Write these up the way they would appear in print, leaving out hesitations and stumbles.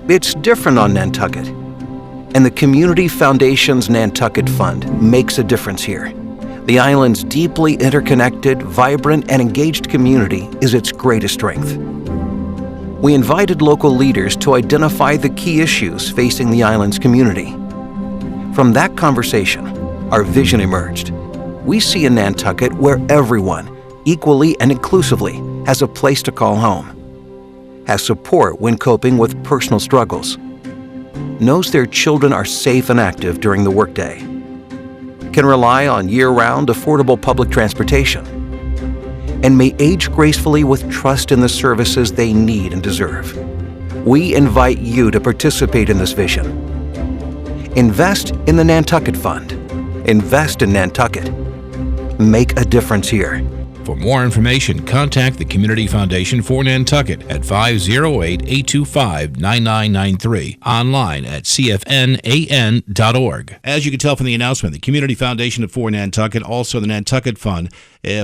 It's different on Nantucket, and the Community Foundation's Nantucket Fund makes a difference here. The island's deeply interconnected, vibrant, and engaged community is its greatest strength. We invited local leaders to identify the key issues facing the island's community. From that conversation, our vision emerged. We see a Nantucket where everyone, equally and inclusively, has a place to call home, has support when coping with personal struggles, knows their children are safe and active during the workday, can rely on year-round affordable public transportation, and may age gracefully with trust in the services they need and deserve. We invite you to participate in this vision. Invest in the Nantucket Fund. Invest in Nantucket. Make a difference here. For more information, contact the Community Foundation for Nantucket at 508-825-9993, online at cfnan.org. As you can tell from the announcement, the Community Foundation for Nantucket, also the Nantucket Fund,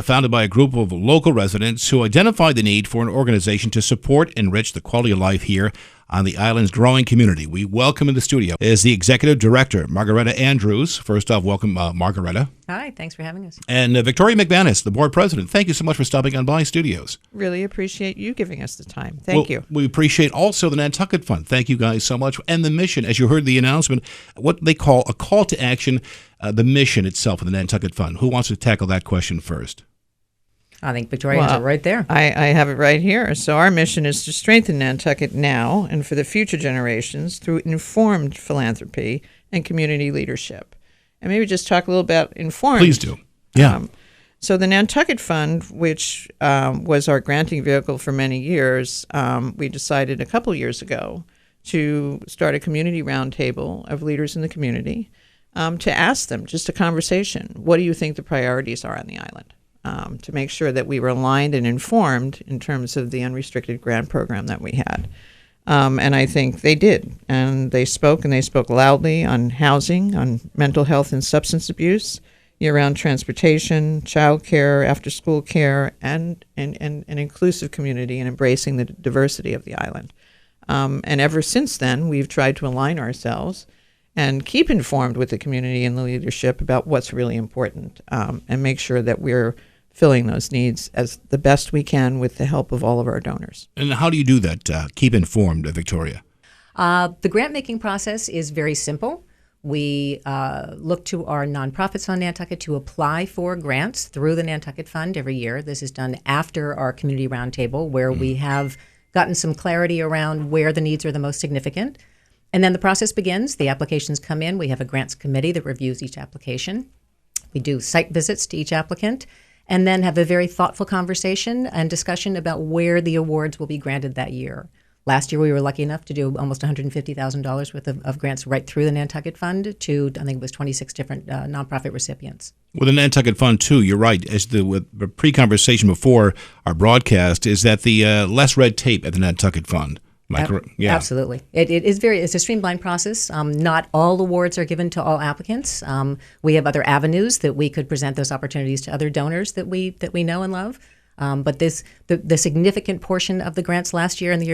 founded by a group of local residents who identified the need for an organization to support and enrich the quality of life here on the island's growing community. We welcome in the studio is the Executive Director, Margaretta Andrews. First off, welcome, Margaretta. Hi, thanks for having us. And Victoria McManus, the Board President. Thank you so much for stopping on by studios. Really appreciate you giving us the time. Thank you. We appreciate also the Nantucket Fund. Thank you guys so much. And the mission, as you heard the announcement, what they call a call to action, the mission itself of the Nantucket Fund. Who wants to tackle that question first? I think Victoria has it right there. I have it right here. So our mission is to strengthen Nantucket now and for the future generations through informed philanthropy and community leadership. And maybe just talk a little about informed. Please do. Yeah. So the Nantucket Fund, which was our granting vehicle for many years, we decided a couple years ago to start a community roundtable of leaders in the community to ask them, just a conversation, what do you think the priorities are on the island? To make sure that we were aligned and informed in terms of the unrestricted grant program that we had. And I think they did. And they spoke loudly on housing, on mental health and substance abuse, year-round transportation, child care, after-school care, and an inclusive community and embracing the diversity of the island. And ever since then, we've tried to align ourselves and keep informed with the community and the leadership about what's really important, and make sure that we're filling those needs as the best we can with the help of all of our donors. And how do you do that? Keep informed, Victoria. The grant-making process is very simple. We look to our nonprofits on Nantucket to apply for grants through the Nantucket Fund every year. This is done after our community roundtable, where we have gotten some clarity around where the needs are the most significant. And then the process begins. The applications come in. We have a grants committee that reviews each application. We do site visits to each applicant, and then have a very thoughtful conversation and discussion about where the awards will be granted that year. Last year, we were lucky enough to do almost $150,000 worth of grants right through the Nantucket Fund to, I think it was 26 different nonprofit recipients. With the Nantucket Fund, too, you're right. As with the pre-conversation before our broadcast, is that the less red tape at the Nantucket Fund. Yeah. Absolutely. It's a streamlined process. Not all awards are given to all applicants. We have other avenues that we could present those opportunities to other donors that we know and love. But the significant portion of the grants last year and the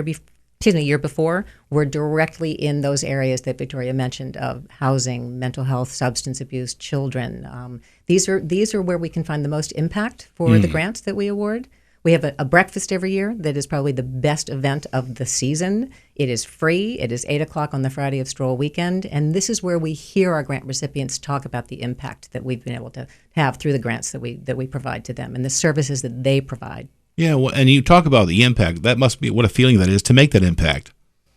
year before were directly in those areas that Victoria mentioned of housing, mental health, substance abuse, children. These are where we can find the most impact for the grants that we award. We have a breakfast every year that is probably the best event of the season. It is free. It is 8 o'clock on the Friday of Stroll Weekend. And this is where we hear our grant recipients talk about the impact that we've been able to have through the grants that we provide to them and the services that they provide. Yeah, well, and you talk about the impact. That must be what a feeling that is to make that impact.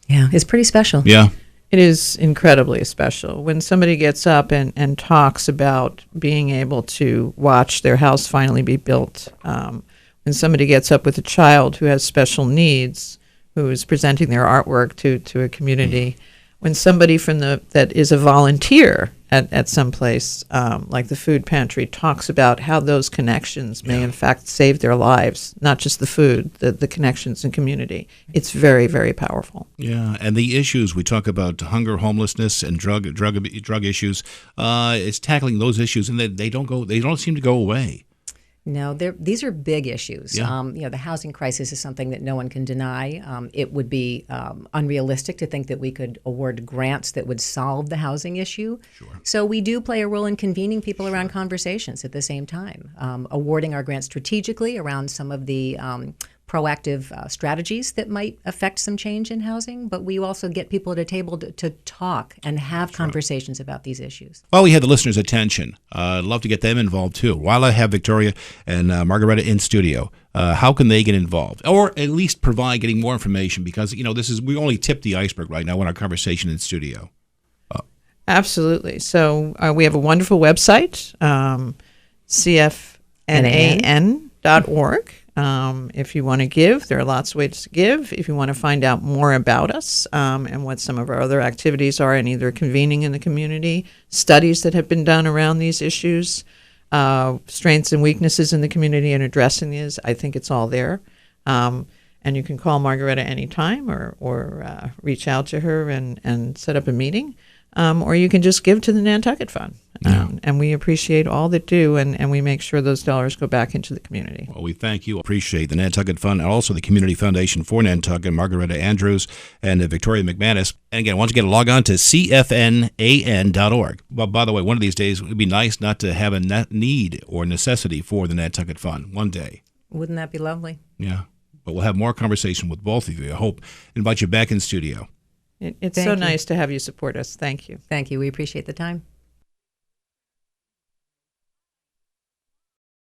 Yeah, it's pretty special. Yeah. It is incredibly special. When somebody gets up and talks about being able to watch their house finally be built, when somebody gets up with a child who has special needs, who is presenting their artwork to a community, when somebody that is a volunteer at some place, like the food pantry, talks about how those connections may in fact save their lives, not just the food, the connections in community. It's very, very powerful. Yeah, and the issues, we talk about hunger, homelessness, and drug issues. It's tackling those issues, and they don't seem to go away. No, these are big issues. Yeah. The housing crisis is something that no one can deny. It would be unrealistic to think that we could award grants that would solve the housing issue. Sure. So we do play a role in convening people around conversations at the same time, awarding our grants strategically around some of the proactive strategies that might affect some change in housing, but we also get people at a table to talk and have conversations about these issues. Well, we have the listeners' attention. I'd love to get them involved too. While I have Victoria and Margaretta in studio, how can they get involved, or at least provide getting more information? Because we only tipped the iceberg right now in our conversation in studio. Absolutely. So we have a wonderful website, cfnan.org. If you want to give, there are lots of ways to give. If you want to find out more about us and what some of our other activities are, and either convening in the community, studies that have been done around these issues, strengths and weaknesses in the community and addressing these, I think it's all there. And you can call Margaretta anytime or reach out to her and set up a meeting. Or you can just give to the Nantucket Fund. And we appreciate all that do, and we make sure those dollars go back into the community. Well, we thank you. Appreciate the Nantucket Fund and also the Community Foundation for Nantucket, Margaretta Andrews and Victoria McManus. And again, once again, log on to cfnan.org. Well, by the way, one of these days, it would be nice not to have a need or necessity for the Nantucket Fund one day. Wouldn't that be lovely? Yeah. But we'll have more conversation with both of you. I hope invite you back in studio. It's so nice to have you support us. Thank you. Thank you. We appreciate the time.